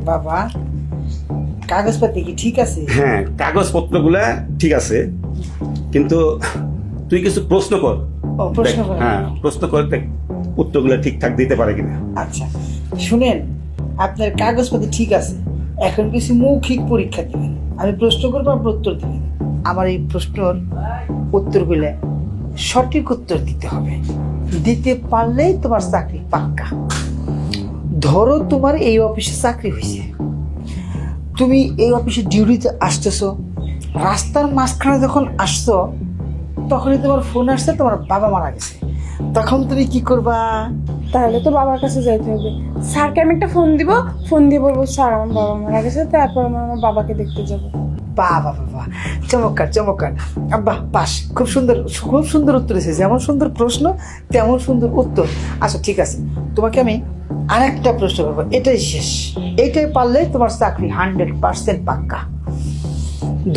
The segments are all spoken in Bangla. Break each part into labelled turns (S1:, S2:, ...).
S1: বাবা কাগজপত্র কি ঠিক আছে?
S2: হ্যাঁ, কাগজপত্রগুলা ঠিক আছে, কিন্তু তুই কিছু প্রশ্ন কর।
S1: ও, প্রশ্ন
S2: দেখ,
S1: কর।
S2: হ্যাঁ প্রশ্ন কর, দেখ উত্তরগুলো ঠিকঠাক দিতে পারে কিনা।
S1: আচ্ছা শুনেন, আপনার কাগজপত্র ঠিক আছে, এখন কিছু মৌখিক পরীক্ষা দিবেন। আমি প্রশ্ন করবো, আপনি উত্তর দিবেন। আমার এই প্রশ্নের উত্তরগুলো সঠিক উত্তর দিতে হবে। দিতে পারলেই তোমার চাকরি পাক্কা। ধরো তোমার এই অফিসে চাকরি হয়েছে, তুমি এই অফিসে ডিউটিতে আসতেছো, রাস্তার মাঝখানে যখন আসছো তখনই তোমার ফোন আসছে তোমার বাবা মারা গেছে। তখন তুমি কি করবা?
S3: তাহলে তো বাবার কাছে যাইতে হবে। স্যারকে আমি একটা ফোন দিব, ফোন দিয়ে বলবো স্যার আমার বাবা মারা গেছে, তারপর আমার আমার বাবাকে দেখতে যাবো।
S1: বাবা বাবা, চমৎকার চমৎকার, আব্বা পাস। খুব সুন্দর, খুব সুন্দর উত্তর এসেছে। যেমন সুন্দর প্রশ্ন তেমন সুন্দর উত্তর। আচ্ছা ঠিক আছে, তোমাকে আমি আরেকটা প্রশ্ন করবো, এটাই শেষ। এইটাই পারলে তোমার চাকরি 100% পাক্কা।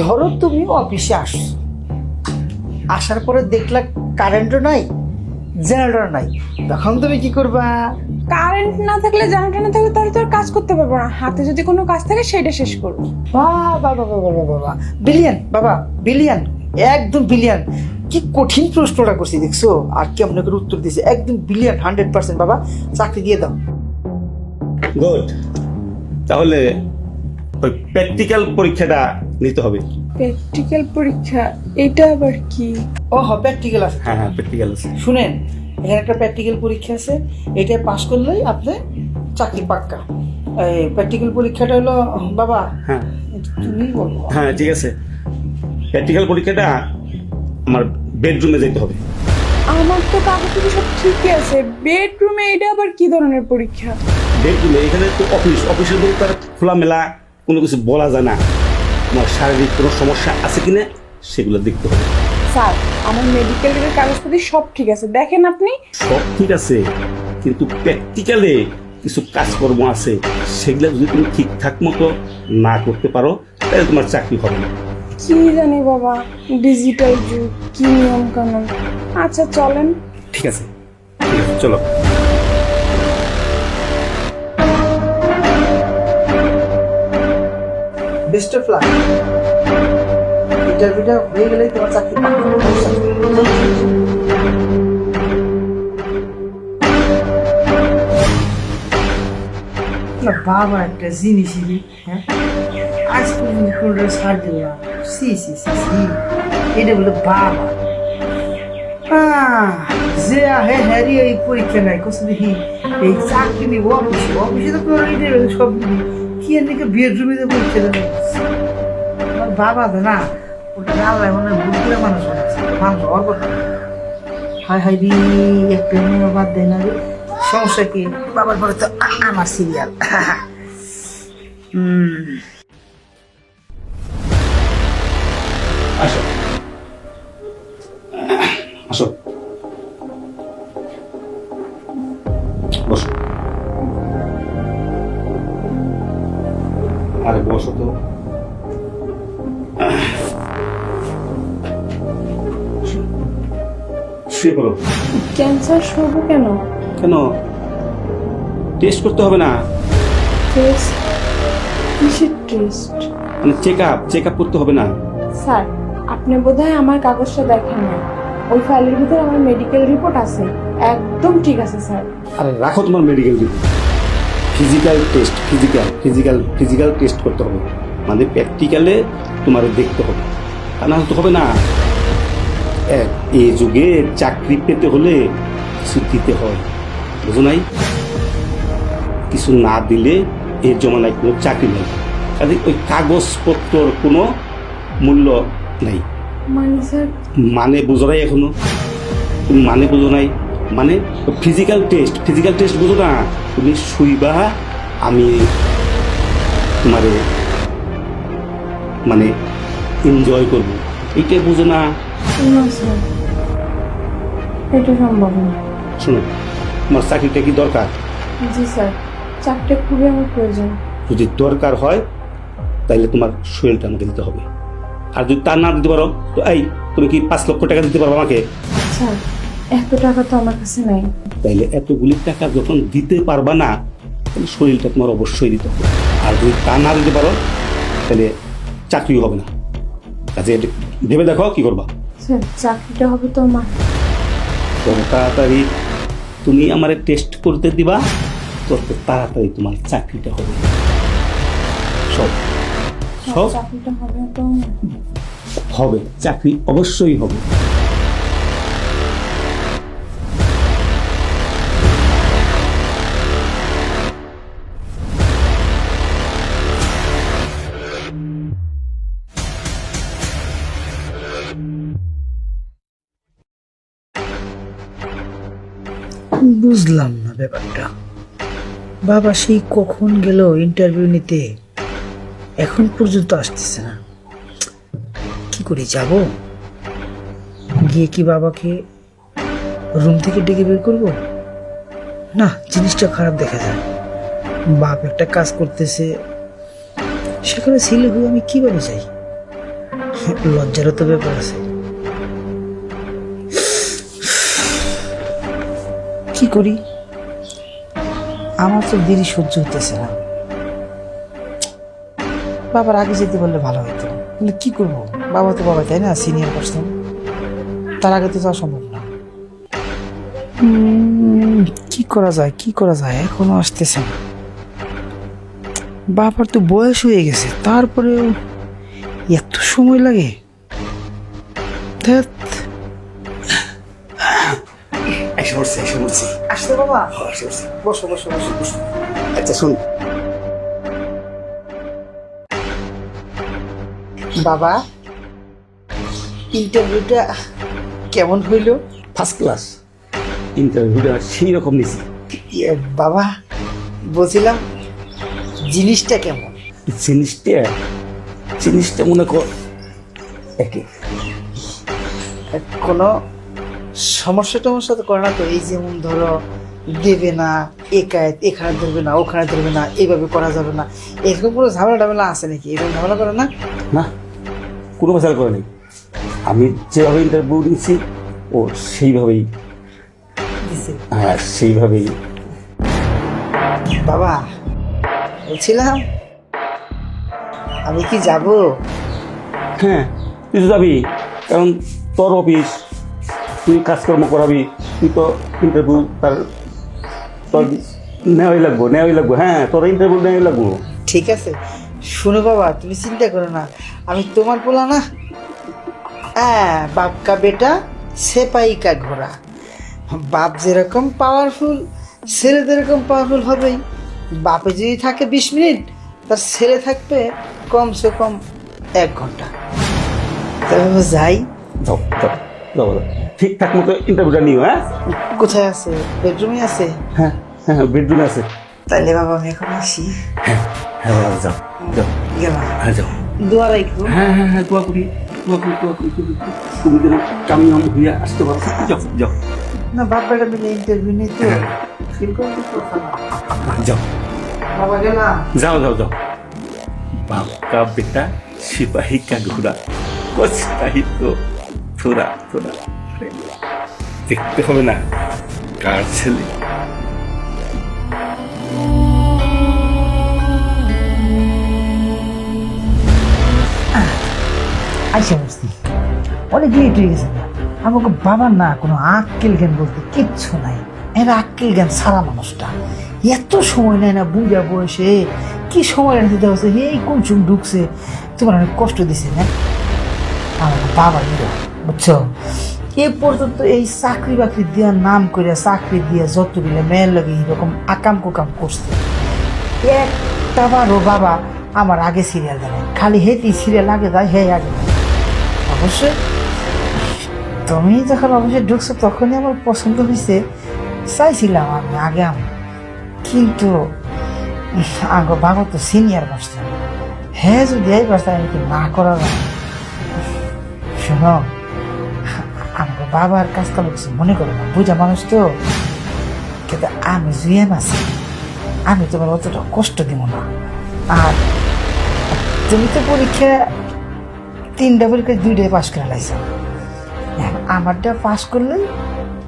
S1: ধরো তুমি অফিসে আসো, আসার পরে দেখলা কারেন্টও নাই, জেনারেটর নাই, তখন তুমি কি করবা?
S3: কারেন্ট না থাকলে, জানাটা না থাকলে তাহলে তো আর কাজ করতে পারবো না। হাতে যদি কোনো কাজ থাকে সেটা শেষ করবো।
S1: বাবা বাবা বাবা বাবা, বিলিয়ন বাবা, বিলিয়ন, একদম বিলিয়ন। কি কঠিন প্রশ্নটা করছি দেখছো, আর কেমন করে উত্তর দিয়েছে, একদম বিলিয়ন, 100%। বাবা চাকরি দিয়ে দাও।
S2: গুড, তাহলে ওই প্র্যাকটিক্যাল পরীক্ষাটা নিতে হবে।
S3: প্র্যাকটিক্যাল পরীক্ষা, এটা আবার কি?
S1: ও হ, প্র্যাকটিক্যাল আছে।
S2: হ্যাঁ হ্যাঁ, প্র্যাকটিক্যাল আছে।
S1: শুনেন, এখানে একটা প্র্যাকটিক্যাল পরীক্ষা আছে, এটা পাস করলেই আপনি চাকরি পাক্কা। এই প্র্যাকটিক্যাল পরীক্ষাটা হলো বাবা,
S2: হ্যাঁ
S1: তুমি বলবো।
S2: হ্যাঁ ঠিক আছে, প্র্যাকটিক্যাল পরীক্ষাটা আমার বেডরুমে যেতে হবে।
S3: আমার তো কাগজপত্র সব ঠিকই আছে, বেডরুমে এটা আবার কি ধরনের পরীক্ষা?
S2: বেডরুমে, এখানে তো অফিসের মধ্যে তার খোলামেলা কোনো কিছু বলা যায় না। আমার শারীরিক কোনো সমস্যা আছে কিনা সেগুলো দেখতে হবে।
S3: স্যার, আমার মেডিকেলের কাগজপত্র সব ঠিক আছে, দেখেন আপনি।
S2: সব ঠিক আছে, কিন্তু প্র্যাকটিক্যালে কিছু কাজকর্ম আছে, সেগুলো যদি তুমি ঠিকঠাক মতো না করতে পারো তাহলে তোমার চাকরি হবে না।
S3: কি জানি বাবা, ডিজিটাল যুগ, কি নিয়ম কানুন। আচ্ছা চলেন।
S2: ঠিক আছে, ঠিক আছে, চলো।
S1: Best of luck. ইন্টারভিউটা হয়ে গেলেই তোমার চাকরি পাক্কা। না বাবা, একটা জিনিসই হ্যাঁ, আজ পর্যন্ত কোনোটা ছাড় দিল না। সি সি সি সি, এটা বলে বাবা। যে আহে হ্যারি এই পরীক্ষা নাই, কোথাও দেখি এই চাকরি নিব অফিসে, অফিসে তো কোনো ইন্টারভিউ সব দিবি, কি আর নাকি বেডরুমে যে পরীক্ষা দেবে। আমার বাবা তো না, ওটা আল্লাহ মনে ভুল করে মানুষ বানাচ্ছে, মানুষ হওয়ার কথা না। হায় হায় রি, একটা মেয়ে বাদ দেয় না রে। সমস্যা কি, বাবার পরে তো আমার সিরিয়াল।
S2: আসো আসো, বসো। আরে বসো তো। শুয়ে পড়ো।
S3: ক্যান্সার শুরু কেন?
S2: কেন টেস্ট করতে হবে না?
S3: টেস্ট? কিসের টেস্ট?
S2: মানে চেক আপ করতে হবে না?
S3: স্যার, আপনি বোধহয় আমার কাগজটা দেখেন না। ওই ফাইলের ভিতরে আমার মেডিকেল রিপোর্ট আছে, একদম ঠিক আছে স্যার।
S2: আরে রাখো তোমার মেডিকেল রিপোর্ট। ফিজিক্যাল টেস্ট করতে হবে, মানে প্র্যাকটিক্যালে তোমার দেখতে হবে, তা না হতে হবে না। এই যুগে চাকরি পেতে হলে কিছু দিতে হয়, বুঝো নাই? কিছু না দিলে এর জমানায় কোনো চাকরি নেই। কাজে ওই কাগজপত্রর কোনো মূল্য নেই।
S3: মানে স্যার?
S2: মানে বুঝো নাই এখনো? তুমি মানে বুঝো নাই? মানে ফিজিক্যাল টেস্ট বুঝো না? তুমি শুইবা, আমি তোমারে মানে এনজয় করবো, এইটাই বুঝো না?
S3: না স্যার, এটা সম্ভব না।
S2: শোনো, তোমার চাকরিটা কি দরকার?
S3: জি স্যার, চাকরিটা খুবই আমার প্রয়োজন।
S2: যদি দরকার হয় তাহলে তোমার শরীরটা আমাকে দিতে হবে, আর যদি তা না দিতে পারো তো এই তুমি কি 5 লক্ষ টাকা দিতে পারবে আমাকে?
S3: স্যার, এত টাকা তো আমার কাছে নাই।
S2: তাইলে এতগুলি টাকা যখন দিতে পারবা না, তাহলে শরীরটা তোমার অবশ্যই দিতে হবে। আর যদি তা না দিতে পারো তাহলে চাকরিও হবে না। কাজে এটা ভেবে দেখো কি করবা।
S3: স্যার চাকরিটা হবে তো আমার।
S2: তত তাড়াতাড়ি তুমি আমার টেস্ট করতে দিবা, তত তাড়াতাড়ি তোমার চাকরিটা হবে। সব সব
S3: চাকরিটা হবে তো আমার।
S2: হবে, চাকরি অবশ্যই হবে।
S1: বুঝলাম না ব্যাপারটা। বাবা সেই কখন গেল ইন্টারভিউ নিতে, এখন পর্যন্ত আসতেছে না। কি করে যাব? গিয়ে কি বাবাকে রুম থেকে ডেকে বের করব? না, জিনিসটা খারাপ দেখা যায়। বাপ একটা কাজ করতেছে, সেখানে ছেলে হয়ে আমি কিভাবে যাই? লজ্জারও তো ব্যাপার আছে। কি করি? আমার তো দেরি সহ্য হতেছে না। বাবার আগে যেতে পারলে ভালো হতো, কিন্তু কি করবো? বাবা তো বাবা, তাই না? সিনিয়র পার্সন, তার আগে তো যাওয়া সম্ভব না। কি করা যায়, কি করা যায়? এখনো আসতেছে না। বাবার তো বয়স হয়ে গেছে, তারপরেও এত সময় লাগে। ধ্যাৎ।
S2: এসে পড়ছি।
S1: আসতে বাবা,
S2: এসে পড়ছি।
S1: বসো বসো বসো বসো।
S2: আচ্ছা শোন,
S1: বাবা, ইন্টারভিউটা কেমন হইলো?
S2: First class. ইন্টারভিউটা সেই রকম নিছি।
S1: বাবা, বলছিলাম জিনিসটা কেমন?
S2: জিনিসটা মনে কর একে।
S1: কোনো সমস্যা টমস্যা তো করে না তো? এই যেমন ধরো দেবে না, এখানে ধরবে না, ওখানে ধরবে না, এইভাবে করা যাবে না, এরকম কোনো ঝামেলা টামেলা আছে নাকি? এরকম ঝামেলা করে না?
S2: না, কোনো বিচার করে নেই। আমি যেভাবে ইন্টারভিউ দিয়েছি ও সেইভাবেই,
S1: দিছে।
S2: হ্যাঁ সেইভাবেই।
S1: বাবা, বলছিলাম আমি কি যাব?
S2: হ্যাঁ তুই তো যাবি, কারণ তোর অফিস, তুই কাজকর্ম করাবি, তুই তো ইন্টারভিউ তোর নেওয়াই লাগবো। হ্যাঁ তোর ইন্টারভিউ নেওয়াই লাগবো।
S1: ঠিক আছে, শুনো বাবা, তুমি চিন্তা করো না, আমি তোমার বলা না। হ্যাঁ, বাপ কা বেটা সেপাই কা ঘোড়া। বাপ যেরকম পাওয়ারফুল, ছেলে যেরকম পাওয়ারফুল হবেই। বাপে যদি থাকে 20 মিনিট, তার ছেলে থাকবে কমসে কম 1 ঘন্টা। তবে যাই।
S2: যাও ঠিকঠাক মতো ইন্টারভিউটা নিও। হ্যাঁ
S1: কোথায় আছে? বেডরুমে আছে?
S2: হ্যাঁ হ্যাঁ বেডরুমে আছে।
S1: তাইলে বাবা আমি এখন আসি।
S2: হ্যাঁ বাবা, যাও
S1: গেলাম।
S2: হ্যাঁ যাও।
S1: দোয়া রাখবো।
S2: হ্যাঁ দোয়া করি। তুমি যেন কামিয়াব হইয়া আসতে পারো। যাও
S1: না, বাপ বেটা মিলে ইন্টারভিউ নিই তো, এরকম কিছু কথা না।
S2: যাও
S1: বাবা গেলাম।
S2: যাও बाप का बेटा सिपाही का घोड़ा कुछ नहीं तो थोड़ा देखते হবে না কার ছেলে।
S1: আইসা বসছি, অনেক লেট হয়ে গেছে। আমাকে বাবার না কোনো আক্কেল জ্ঞান বলতে কিচ্ছু নাই। এরা আক্কেল জ্ঞান সারা মানুষটা এত সময় নেয় না। বুঝা বয়সে কি সময় এনে দিতে হচ্ছে? এই কোন চুম ঢুকছে, তোমার অনেক কষ্ট দিছে না? আমার বাবা বুঝছো, এ পর্যন্ত এই চাকরি বাকরি দেওয়ার নাম করে চাকরি দিয়ে যতগুলো মেয়ের লাগে এরকম আকাম কুকাম করছে, একটা বারও বাবা আমার আগে সিরিয়াল দেয়, খালি হেঁটেই সিরিয়াল আগে যায়, হে আগে। অবশ্যই তুমি যখন অবশ্যই ঢুকছো তখনই আমার পছন্দ হয়েছে, চাইছিলাম আমি আগে কিন্তু আগে বাবা তো সিনিয়র পার্সন, হ্যাঁ যদি এই পার্সন আমি না করা যায়। শোনো, আমাকে বাবার কাজ কালো কিছু মনে করো না, বুঝা মানুষ তো, কিন্তু আমি জুয়েন আছি, আমি তোমার অতটা কষ্ট দিব না। আর তুমি তো পরীক্ষা 3টা পরীক্ষা 2টাই পাস করে লাইছো, আমারটা পাস করলেই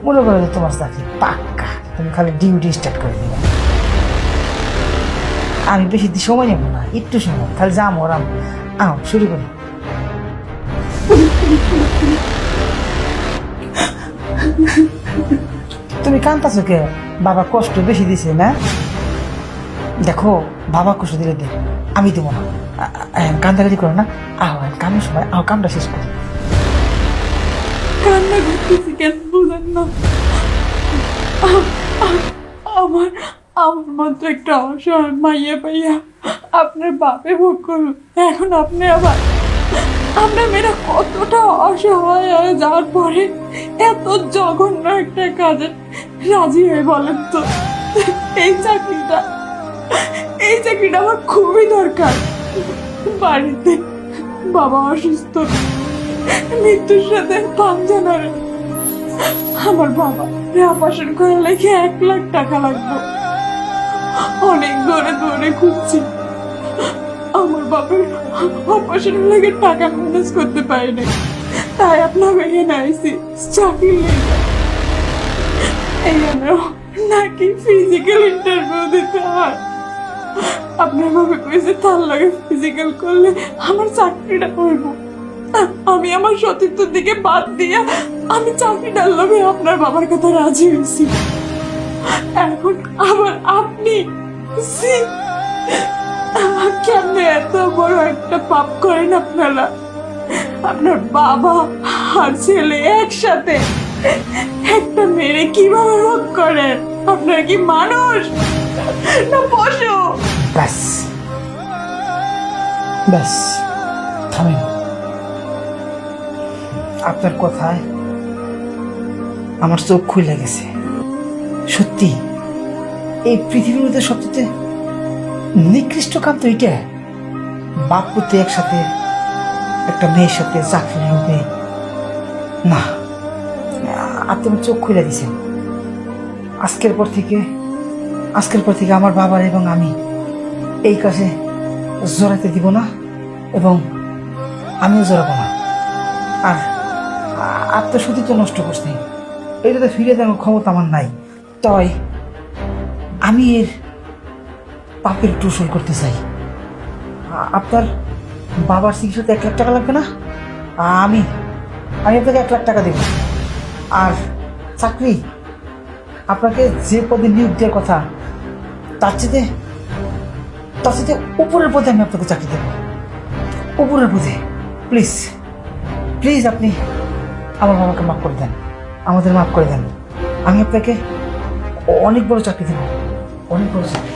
S1: মনে করো যে তোমার চাকরি পাক্কা, তুমি খালি ডিউটি স্টার্ট করে দিবে। আমি বেশি সময় নেব না, একটু সময়, তাহলে যাম ওরাম। আও শুরু করি। তুমি কান্তাছো কে? বাবা কষ্ট বেশি দিছে না? দেখো, বাবা কষ্ট দিলে দে, আমি দেবো না। কান্দাকাটি করো না। আহ কামের সময় আহ কামটা শেষ করি।
S3: কান্না করতেছি কেন বুঝেন না? আমার আমার মাত্র একটা অসহায় মাইয়া পাইয়া আপনার বাপে ভোগ করলো, এখন আপনি আবার আপনার মেয়েরা কতটা অসহায় হয়ে যাওয়ার পরে এত জঘন্য একটা কাজে রাজি হয়ে বলেন তো? এই চাকরিটা আমার খুবই দরকার। বাড়িতে বাবা অসুস্থ, মৃত্যুর সাথে পাঞ্জা নড়ে। আমার বাবা অপারেশন করে লেগে 1 লাখ টাকা লাগবে। অনেক দৌড়ে দৌড়ে খুঁজছি, আমার বাবার অপারেশন লেগে টাকা ম্যানেজ করতে পারিনি, তাই আপনার এখানে আইসি চাকরি লেগে। এই নাকি ফিজিক্যাল ইন্টারভিউ দিতে হয়। আপনার বাবা কইছে তার লাগে ফিজিক্যাল করলে আমার চাকরিটা হইব। আমি আমার সতীত্বের দিকে বাদ দিয়ে আমি চাকরিটার লোভে আপনার বাবার কথা রাজি হয়েছি। এখন আবার আপনি কেমনে এত বড় একটা পাপ করেন আপনারা? আপনার বাবা আর ছেলে একসাথে একটা মেরে কিভাবে ভোগ করেন? আপনারা কি মানুষ না পশু?
S1: ব্যাস ব্যাস, থামেন। আপনার কথায় আমার চোখ খুলে গেছে। সত্যি এই পৃথিবীর মধ্যে সবচেয়ে নিকৃষ্ট কাম তো এটা। বাপ পুতে একসাথে একটা মেয়ের সাথে চাকরি হবে না। আপনি আমার চোখ খুলে দিছেন। আজকের পর থেকে আমার বাবার এবং আমি এই কাজে জড়াইতে দিব না, এবং আমিও জড়াবো না। আর আপনার সত্যি তো নষ্ট করছি, এটাতে ফিরে দেওয়ার ক্ষমতা আমার নাই। তাই আমি এর পাপের একটু শোধ করতে চাই। আপনার বাবার চিকিৎসাতে 1 লাখ টাকা লাগবে না? আমি আপনাকে 1 লাখ টাকা দেব। আর চাকরি আপনাকে যে পদে নিয়োগ দেওয়ার কথা, তার চেয়ে উপরের পদে আমি আপনাকে চাকরি দেব। উপরের পদে। প্লিজ প্লিজ আপনি আমার বাবাকে মাফ করে দেন, আমাদের মাফ করে দেন। আমি আপনাকে অনেক বড় চাকরি দেব, অনেক বড় চাকরি।